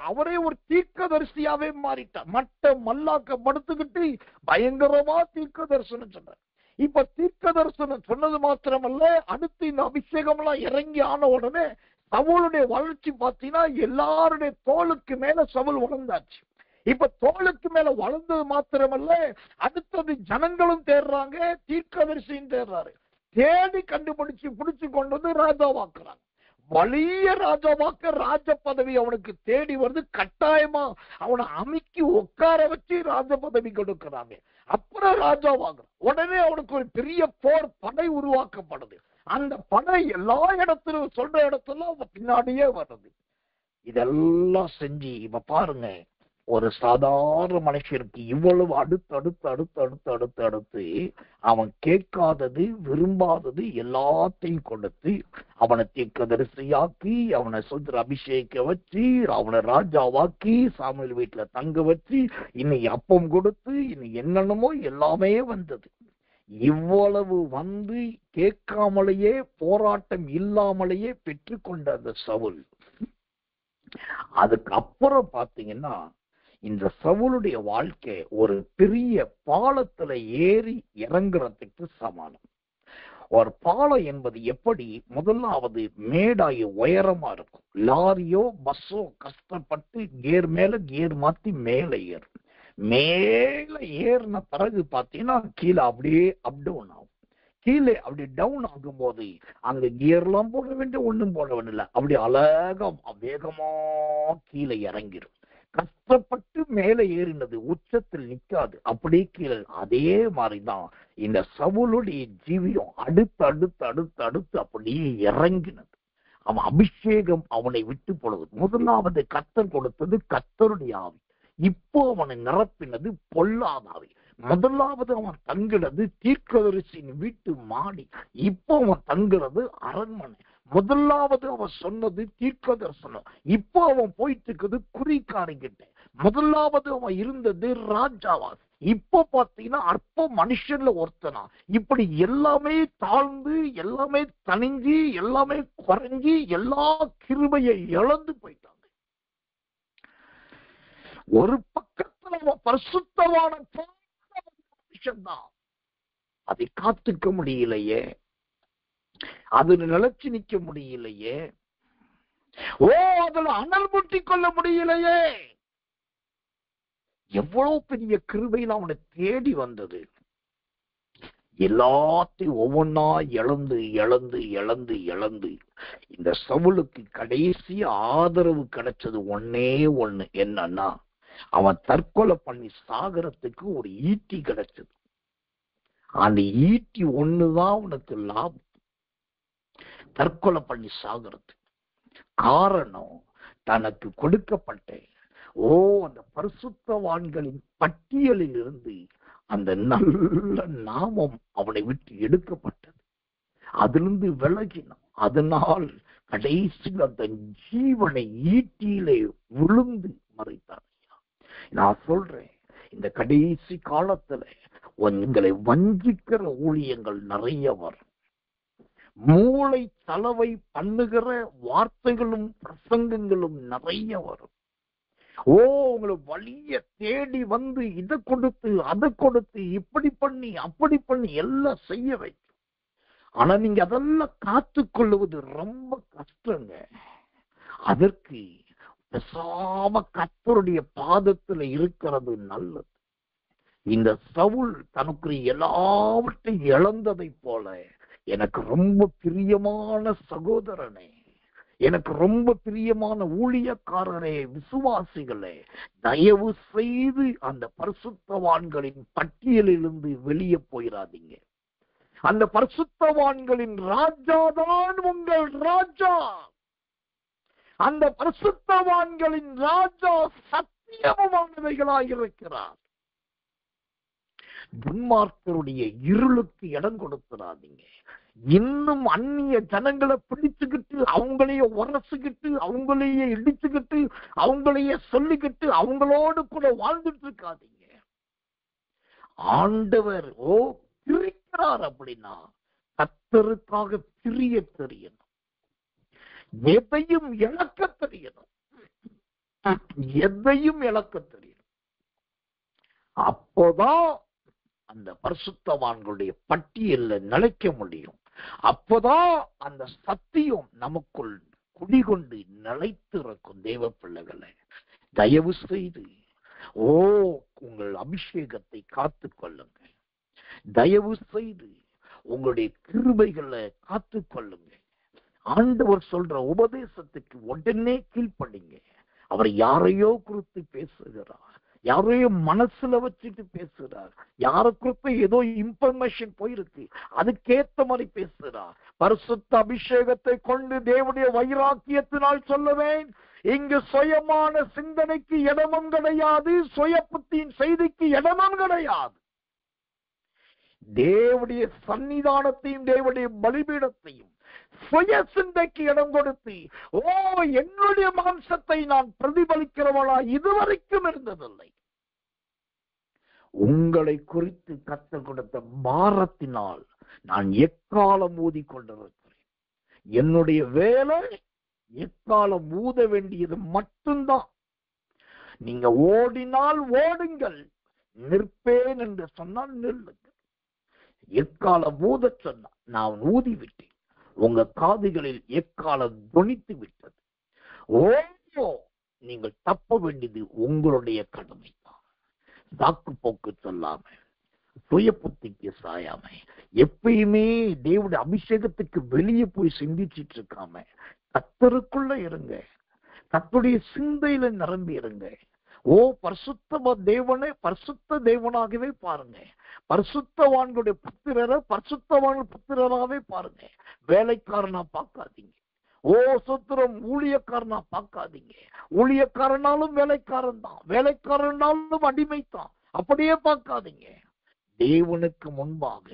A: அவரே ஒரு தீர்க்கதரிசியாவே மாறிட்டார். மட்ட மல்லாக்க படுத்துக்கிட்டு பயங்கரமா தீர்க்க தரிசனம் சொன்னார். இப்ப தீர்க்க தரிசனம் சொன்னது மாத்திரமல்ல, அடுத்து இந்த அபிஷேகம் எல்லாம் இறங்கி ஆன உடனே சவுளுடைய வளர்ச்சி பார்த்தீங்கன்னா எல்லாருடைய தோளுக்கு மேல சவுல் வளர்ந்தாச்சு. இப்ப தோளுக்கு மேல வளர்ந்தது மாத்திரமல்ல, அடுத்தது ஜனங்களும் தேடுறாங்க, தீர்க்கதரிசியும் தேடுறாரு. தேடி கண்டுபிடிச்சு பிடிச்சு கொண்டு வந்து ராஜாவாக்குறாங்க. வலிய ராஜாவாக்க ராஜ பதவி அவனுக்கு தேடி வருது. கட்டாயமா அவனை அமுக்கி உட்கார வச்சு ராஜ பதவி கொடுக்கிறாங்க. அப்புறம் ராஜாவாகிறான். உடனே அவனுக்கு ஒரு பெரிய போர் படை உருவாக்கப்படுது. அந்த படை எல்லா இடத்திலும் சொல்ற இடத்துல பின்னாடியே வருது. இதெல்லாம் செஞ்சு இப்ப பாருங்க, ஒரு சாதாரண மனுஷனுக்கு இவ்வளவு அடுத்து அவன் கேட்காதது விரும்பாதது எல்லாத்தையும் கொடுத்து அவனை தீர்க்கதரிசியாக்கி, அவனை சுந்தர அபிஷேக வச்சு, அவனை ராஜாவாக்கி, சாமுவேல் வீட்டுல தங்க வச்சு, இன்னைக்கு அப்பம் கொடுத்து, இன்னைக்கு என்னென்னமோ எல்லாமே வந்தது. இவ்வளவு வந்து கேட்காமலேயே போராட்டம் இல்லாமலேயே பெற்றுக்கொண்ட அந்த சவுல், அதுக்கு அப்புறம் பாத்தீங்கன்னா இந்த சவுலுடைய வாழ்க்கை ஒரு பெரிய பாலத்துல ஏறி இறங்குறதுக்கு சமானம். ஒரு பாலம் என்பது எப்படி? முதலாவது மேடாயி உயரமா இருக்கும். லாரியோ பஸ்ஸோ கஷ்டப்பட்டு கேர் மேல கேர் மாத்தி மேல ஏறும். மேல ஏறின பிறகு பாத்தீங்கன்னா கீழே அப்படியே அப் டவுன் ஆகும். கீழே அப்படி டவுன் ஆகும் போது அங்க கியர்லாம் போட வேண்டிய ஒண்ணும் போட வேண்டிய, அப்படி அழகா வேகமா கீழே இறங்கிடும். கஷ்டப்பட்டு மேலே ஏறினது உச்சத்தில் நிற்காது, அப்படியே கீழே. அதே மாதிரிதான் இந்த சவுலுடைய ஜீவியம் அடுத்து அடுத்து அடுத்து அடுத்து அப்படியே இறங்கினது. அவன் அபிஷேகம் அவனை விட்டு போனது. முதலாவது கர்த்தர் கொடுத்தது கர்த்தருடைய ஆவி. இப்போ அவனை நிரப்பினது பொல்லாத ஆவி. முதலாவது அவன் தங்குறது தீர்க்கதரிசியின் வீட்டு மாடி, இப்போ அவன் தங்குறது அரண்மனை. முதலாவது அவன் சொன்னது தீர்க்கதரிசனம், இப்போ அவன் போயிட்டு இருக்குது குறிக்காரிகிட்ட. முதலாவது அவன் இருந்தது ராஜாவா, இப்போ பாத்தீங்கன்னா அற்ப மனுஷன்ல ஒருத்தனா. இப்படி எல்லாமே தாழ்ந்து, எல்லாமே தனிஞ்சு, எல்லாமே குறைஞ்சி, எல்லா கிருபையை இழந்து போயிட்டாங்க. ஒரு பக்கத்துல அவன் பரிசுத்தமான மனுஷன்தான், அதை காத்துக்க முடியலையே, அதுல நிலைச்சு நிக்க முடியலையே, அதுல அனல் முட்டி கொள்ள முடியலையே. எவ்வளவு பெரிய கிருபையில் அவனை தேடி வந்தது. எல்லாத்தையும் ஒவ்வொன்னா இழந்து இழந்து இழந்து இழந்து இந்த சவுலுக்கு கடைசி ஆதரவு கிடைச்சது ஒன்னே ஒண்ணு. என்னன்னா, அவன் தற்கொலை பண்ணி சாகரத்துக்கு ஒரு ஈட்டி கிடைச்சது. அந்த ஈட்டி ஒண்ணுதான் உனக்கு லாபம், தற்கொலை பண்ணி சாகிறது. காரணம், தனக்கு கொடுக்கப்பட்ட அந்த பரிசுத்தவான்களின் பட்டியலில் இருந்து அந்த நல்ல நாமம் அவனை விட்டு எடுக்கப்பட்டது. அதிலிருந்து விலகினான். அதனால் கடைசியில் அந்த ஜீவனை ஈட்டியிலே விழுந்து மறைத்தான். நான் சொல்றேன், இந்த கடைசி காலத்துல உங்களை வஞ்சிக்கிற ஊழியங்கள் நிறைய வரும். மூளை தளவை பண்ணுகிற வார்த்தைகளும் பிரசங்கங்களும் நிறைய வரும். உங்களை வழிய தேடி வந்து இதை கொடுத்து அதை கொடுத்து இப்படி பண்ணி அப்படி பண்ணி எல்லாம் செய்ய வைக்கும். ஆனா நீங்க அதெல்லாம் காத்து கொள்ளுவது ரொம்ப கஷ்டங்க. அதற்கு பேசாம கர்த்தருடைய பாதத்துல இருக்கிறது நல்லது. இந்த சவுல் தனக்கு எல்லாவற்றையும் இழந்ததை போல, எனக்கு ரொம்ப பிரியமான சகோதரனே, எனக்கு ரொம்ப பிரியமான ஊழியக்காரரே, விசுவாசிகளே, தயவு செய்து அந்த பரிசுத்தவான்களின் பட்டியலிலிருந்து வெளியே போயிடாதீங்க. அந்த பரிசுத்தவான்களின் ராஜாதான் உங்கள் ராஜா. அந்த பரிசுத்தவான்களின் ராஜா சத்தியமானவைகளாயிருக்கிறார். துன்மார்க்கருடைய இருளுக்கு இடம் கொடுத்துடாதீங்க. இன்னும் அந்நிய ஜனங்களை பிடிச்சுக்கிட்டு, அவங்களையே உரசுகிட்டு, அவங்களையே இடிச்சுக்கிட்டு, அவங்களையே சொல்லிக்கிட்டு, அவங்களோடு கூட வாழ்ந்துட்டு இருக்காதீங்க. ஆண்டவர் பிரிக்கிறார் அப்படின்னா கர்த்தருக்காக பிரிய தெரியணும், எதையும் இழக்க தெரியணும், எதையும் இழக்க தெரியணும். அப்போதான் அந்த பரிசுத்தவான்களுடைய பட்டியல்ல நிலைக்க முடியும். அப்போதான் அந்த சத்தியம் நமக்குள் குடிகொண்டு நிலைத்திருக்கும். தேவ பிள்ளைகளை, தயவு செய்து உங்கள் அபிஷேகத்தை காத்து கொள்ளுங்க. தயவு செய்து உங்களுடைய கிருபைகளை காத்து கொள்ளுங்க. ஆண்டவர் சொல்ற உபதேசத்துக்கு உடனே கீழ்ப்படிங்க. அவர் யாரையோ குறித்து பேசுகிறார், யாரையோ மனசுல வச்சுட்டு பேசுறார், யார குறித்து ஏதோ இன்ஃபர்மேஷன் போயிருக்கு, அதுக்கேத்த மாதிரி பேசுறார். பரிசுத்த அபிஷேகத்தை கொண்டு தேவனுடைய வைராக்கியத்தினால் சொல்லுவேன், இங்கு சுயமான சிந்தனைக்கு இடமும் கிடையாது, சுய புத்தியின் செய்திக்கு இடமும் கிடையாது. தேவனுடைய சன்னிதானத்தையும் தேவனுடைய பலிபீடத்தையும் சுய சிந்தைக்கு இடம் கொடுத்து என்னுடைய மாம்சத்தை நான் பிரதிபலிக்கிறவளா இதுவரைக்கும் இருந்ததில்லை. உங்களை குறித்து கர்த்தர் கொடுத்த பாரத்தினால் நான் எக்காலம் ஊதிக்கொண்டிருக்கிறேன். என்னுடைய வேலை எக்காலம் ஊத வேண்டியது மட்டும்தான். நீங்க ஓடினால் ஓடுங்கள், நிற்பேன் என்று சொன்னால் நில்லுங்கள். எக்காலம் ஊத சொன்னா நான் ஊதி விட்டேன். உங்க காதுகளில் எக்காலம் தொனித்து விட்டது. ஓ, நீங்கள் தப்ப வேண்டியது உங்களுடைய கடமை தான். தாக்கு போக்கு சொல்லாம, சுய புத்திக்கு சாயாம, எப்பயுமே தேவனுடைய அபிஷேகத்துக்கு வெளியே போய் சிந்திச்சிட்டு இருக்காம கர்த்தருக்குள்ள இருங்க. கர்த்தருடைய சிந்தையில நிரம்பி இருங்க. ஓ, பரிசுத்த தேவனே, பரிசுத்த தேவனாகவே பாருங்க. பரிசுத்தவான்களுடைய புத்திரரை பரிசுத்தவான்கள் புத்திரராகவே பாருங்க. வேலைக்காரனா பார்க்காதீங்க. ஓ சுத்திரம், ஊழியக்காரனா பார்க்காதீங்க. ஊழியக்காரனாலும் வேலைக்காரன் தான், வேலைக்காரனாலும் அடிமைத்தான். அப்படியே பார்க்காதீங்க. தேவனுக்கு முன்பாக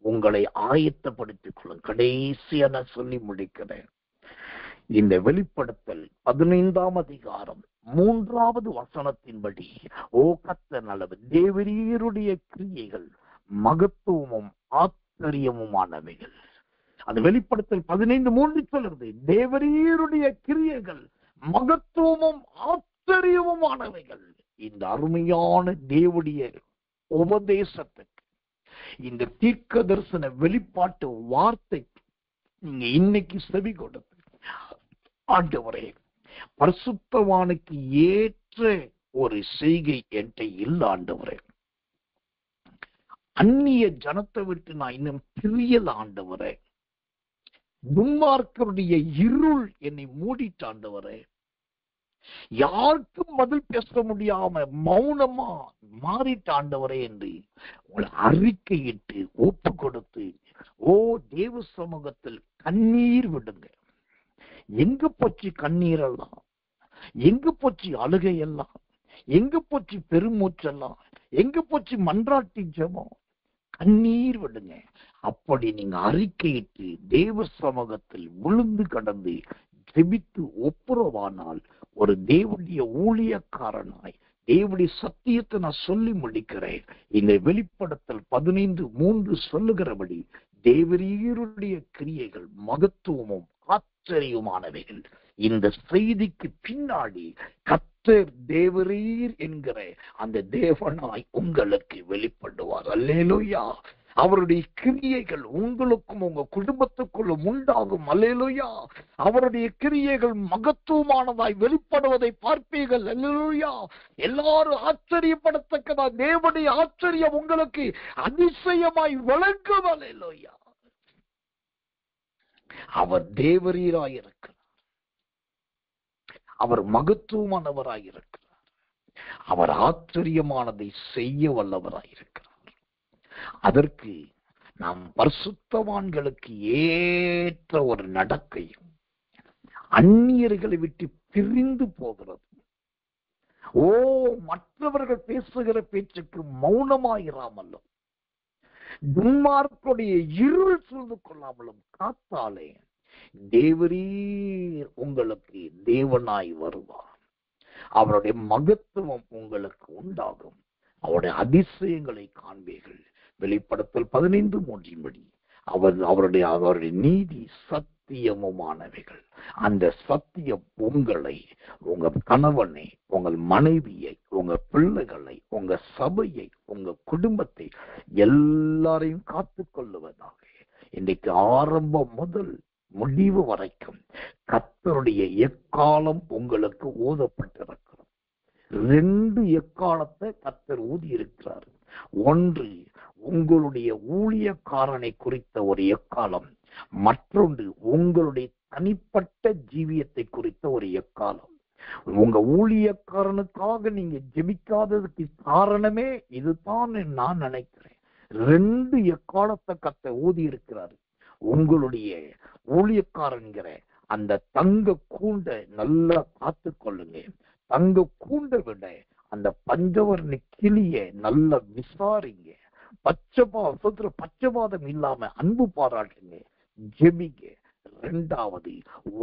A: உங்களை ஆயத்தப்படுத்திக் கொள்ளும். கடைசியா நான் சொல்லி முடிக்கிறேன். இந்த வெளிப்படுத்தல் 15ஆம் அதிகாரம் 3வது வசனத்தின்படி, ஓ கர்த்தர் நல்லவர், தேவரீருடைய கிரியைகள் மகத்துவமும் ஆச்சரியமுமானவைகள். அந்த வெளிப்படுத்தல் 15:3 சொல்லுறது, தேவரீருடைய கிரியைகள் மகத்துவமும் ஆச்சரியமுமானவைகள். இந்த அருமையான தேவனுடைய உபதேசத்துக்கு, இந்த தீர்க்க தரிசன வெளிப்பாட்டு வார்த்தைக்கு நீங்க இன்னைக்கு செவி கொடுத்து, ஆண்டவரே, பரிசுத்தவானுக்கு ஏற்ற ஒரு செய்கை என்கிட்ட இல்ல ஆண்டவரே. அந்நிய ஜனத்தை விட்டு நான் இன்னும் பிரியல ஆண்டவரே. துன்மார்க்கருடைய இருள் என்னை மூடிட்டு ஆண்டவரே. யாருக்கும் பதில் பேச முடியாம மௌனமா மாறிட்டு ஆண்டவரே என்று உங்களை அறிக்கையிட்டு ஒப்பு கொடுத்து, ஓ தேவ சமூகத்தில் கண்ணீர் விடுங்க. எங்க போச்சு கண்ணீரெல்லாம்? எங்க போச்சு அழுகையெல்லாம்? எங்க போச்சு பெருமூச்செல்லாம்? எங்க போச்சு மன்றாட்டி ஜெபம்? கண்ணீர் விடுங்க. அப்படி நீங்க அறிக்கையிட்டு தேவ சமூகத்தில் விழுந்து கடந்து ஜெபித்து ஒப்புரவானால், ஒரு தேவனுடைய ஊழியக்காரனாய் தேவனுடைய சத்தியத்தை நான் சொல்லி முடிக்கிறேன். இந்த வெளிப்படுத்தல் 15:3 சொல்லுகிறபடி, தேவரீருடைய கிரியைகள் மகத்துவமும் ஆச்சரியமானவைகள். இந்த செய்திக்கு பின்னாடி கர்த்தர் தேவரீர் என்கிற அந்த தேவனாய் உங்களுக்கு வெளிப்படுவார். அல்லேலூயா. அவருடைய கிரியைகள் உங்களுக்கும் உங்க குடும்பத்துக்குள்ளும் உண்டாகும். அல்லேலூயா. அவருடைய கிரியைகள் மகத்துவமானதாய் வெளிப்படுவதை பார்ப்பீர்கள். அல்லேலூயா. எல்லாரும் ஆச்சரியப்படத்தக்கதா தேவனுடைய ஆச்சரியம் உங்களுக்கு அதிசயமாய் விளங்கும். அல்லேலூயா. அவர் தேவரீராயிருக்கிறார். அவர் மகத்துவமானவராயிருக்கிறார். அவர் ஆச்சரியமானதை செய்ய வல்லவராயிருக்கிறார். அதற்கு நாம் பரிசுத்தவான்களுக்கு ஏற்ற ஒரு நடக்கையும், அந்நியர்களை விட்டு பிரிந்து போகிறது. ஓ, மற்றவர்கள் பேசுகிற பேச்சுக்கு மௌனமாயிராமலும், துன்மார்க்குடைய இருள் சூழ்ந்து கொள்ளாமலும் காத்தாலே தேவரீர் உங்களுக்கு தேவனாய் வருவார். அவருடைய மகத்துவம் உங்களுக்கு உண்டாகும். அவருடைய அதிசயங்களை காண்பீர்கள். வெளிப்படுத்தல் 15:3 அவருடைய நீதி சத்தியமுமானவைகள். அந்த சத்தியம் உங்களை, உங்க கணவனை, உங்கள் மனைவியை, உங்க பிள்ளைகளை, உங்க சபையை, உங்க குடும்பத்தை எல்லாரையும் காத்துக் கொள்ளுவதாக. இன்றைக்கு ஆரம்பம் முதல் முடிவு வரைக்கும் கர்த்தருடைய எக்காலம் உங்களுக்கு ஊதப்பட்டிருக்கிறது. 2 எக்காலத்தை கர்த்தர் ஊதி இருக்கிறார். ஒன்று உங்களுடைய ஊழியக்காரனை குறித்த ஒரு எக்காலம், மற்றொன்று உங்களுடைய தனிப்பட்ட ஜீவியத்தை குறித்த ஒரு எக்காலம். உங்க ஊழியக்காரனுக்காக நீங்க ஜெபிக்காததுக்கு காரணமே இதுதான் நான் நினைக்கிறேன். 2 எக்காலத்தை கர்த்தர் ஊதி இருக்கிறாரு. உங்களுடைய ஊழியக்காரன்கிற அந்த தங்க கூண்டை நல்லா காத்து கொள்ளுங்க. தங்க கூண்டை விட அந்த பஞ்சவர்ண கிளிய நல்லா விசாரிங்க. பச்சைவாதம் இல்லாம அன்பு பாராட்டுங்க, ஜெபிங்க. 2வது,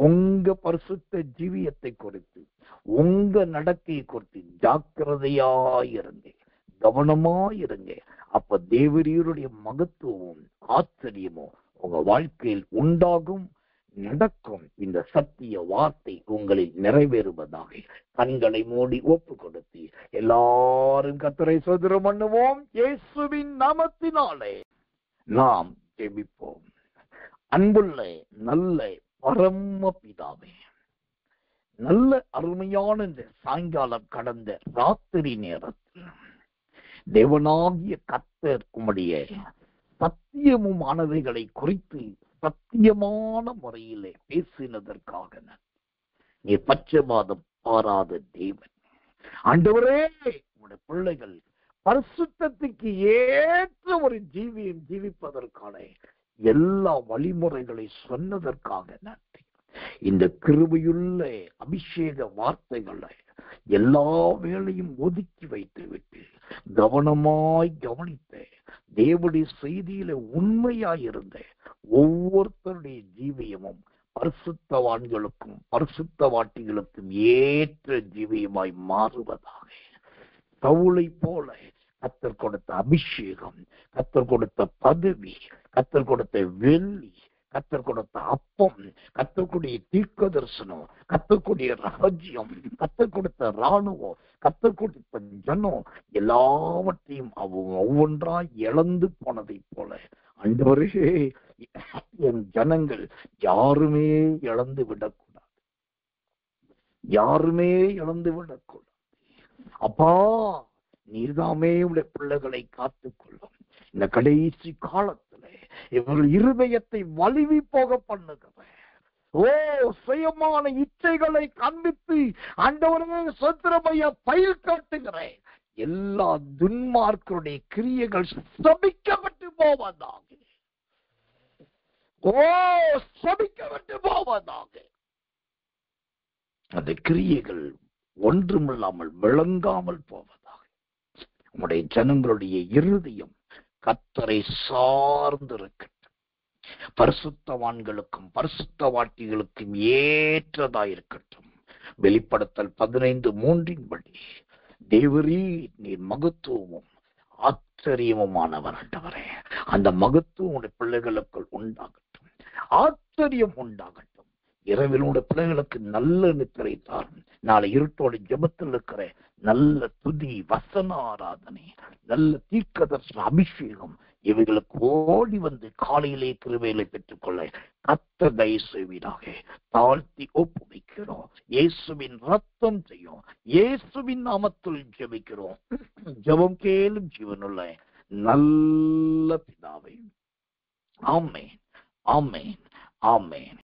A: உங்க பரிசுத்த ஜீவியத்தை குறித்து, உங்க நடக்கையை குறித்து ஜாக்கிரதையாயிருங்க, கவனமாயிருங்க. அப்ப தேவரீருடைய மகத்துவமும் ஆச்சரியமும் உங்க வாழ்க்கையில் உண்டாகும், நடக்கும். இந்த சத்திய வார்த்தை உங்களில் நிறைவேறுவதாக. கண்களை மூடி ஒப்பு கொடுத்து எல்லாரும் கர்த்தரை ஸ்தோத்திரம் பண்ணுவோம். இயேசுவின் நாமத்தினாலே நாம் ஜெபிப்போம். அன்புள்ள நல்ல பரம பிதாவே, நல்ல அருமையான இந்த சாயங்காலம் கடந்த ராத்திரி நேரத்தில் தேவனாகிய கர்த்தர் உம்முடைய சத்தியமுமானவைகளை குறித்து சத்தியமான முறையிலே பேசினதற்காக நீ பட்சபாதம் பாராத தேவன். ஆண்டவரே, உங்களுடைய பிள்ளைகள் பரிசுத்தத்துக்கு ஏற்ற ஒரு ஜீவியம் ஜீவிப்பதற்கான எல்லா வழிமுறைகளை சொன்னதற்காக நன்றி. இந்த கிருபையுள்ள அபிஷேக வார்த்தைகளை எல்லா வேளையும் ஒதுக்கி வைத்து விட்டு கவனமாய் கவனித்த தேவனுடைய செய்தியில உண்மையாயிருந்த ஒவ்வொருத்தருடைய ஜீவியமும் பரிசுத்தவான்களுக்கும் பரிசுத்தவாட்டிகளுக்கும் ஏற்ற ஜீவியமாய் மாறுவதாக. சவுலை போல கர்த்தர் கொடுத்த அபிஷேகம், கர்த்தர் கொடுத்த பதவி, கர்த்தர் கொடுத்த வெள்ளி, கர்த்தர் கொடுத்த அப்பம், கர்த்தருடைய தீர்க்க தரிசனம், கர்த்தருடைய ரகசியம், கர்த்தர் கொடுத்த ராணுவம், கர்த்தர் கொடுத்த ஜனம் எல்லாவற்றையும் அவங்க ஒவ்வொன்றாய் இழந்து போனதை போல ஆண்டவரே, என் ஜனங்கள் யாருமே இழந்து விடக்கூடாது, யாருமே இழந்து விடக்கூடாது. அப்பா, நீர்தாமே உடைய பிள்ளைகளை காத்துக்கொள்ளும். இந்த கடைசி காலத்துல இவர்கள் இருதயத்தை வலிவி போக பண்ணுகிற சுயமான இச்சைகளை காண்பித்து ஆண்டவரே சத்திரமைய பயில் காட்டுகிற எல்லா துன்மார்க்கருடைய கிரியைகள் சபிக்கப்பட்டு போவதாக. சபிக்கப்பட்டு போவதாக. அந்த கிரியைகள் ஒன்றுமில்லாமல் விளங்காமல் போவதாக. உம்முடைய ஜனங்களுடைய இருதயம் கர்த்தரை சார்ந்திருக்கட்டும். பரிசுத்தவான்களுக்கும் பரிசுத்தவாட்டிகளுக்கும் ஏற்றதாயிருக்கட்டும். வெளிப்படுத்தல் 15:3 தேவரீர் நீர் மகத்துவமும் ஆச்சரியமுமானவர் ஆண்டவரே. அந்த மகத்துவம் உடைய பிள்ளைகளுக்குள் உண்டாகட்டும், ஆச்சரியம் உண்டாகட்டும். இரவில் உடைய பிள்ளைகளுக்கு நல்ல நித்திரை தாரும். நாளை இருட்டோடு ஜெபத்தில் இருக்கிற நல்ல துதி, வசன ஆராதனை, நல்ல தீர்க்கதரிசன அபிஷேகம் இவைகளுக்கு ஓடி வந்து காலையிலே கிருபைகளை பெற்றுக்கொள்ள கர்த்தர் தயவு செய்வீராக. தாழ்த்தி ஒப்புவிக்கிறோம். இயேசுவின் ரத்தம் செய்யும். இயேசுவின் நாமத்தில் ஜெபிக்கிறோம். ஜெபம் கேளும் ஜீவனுள்ள நல்ல பிதாவே. ஆமென், ஆமென், ஆமென்.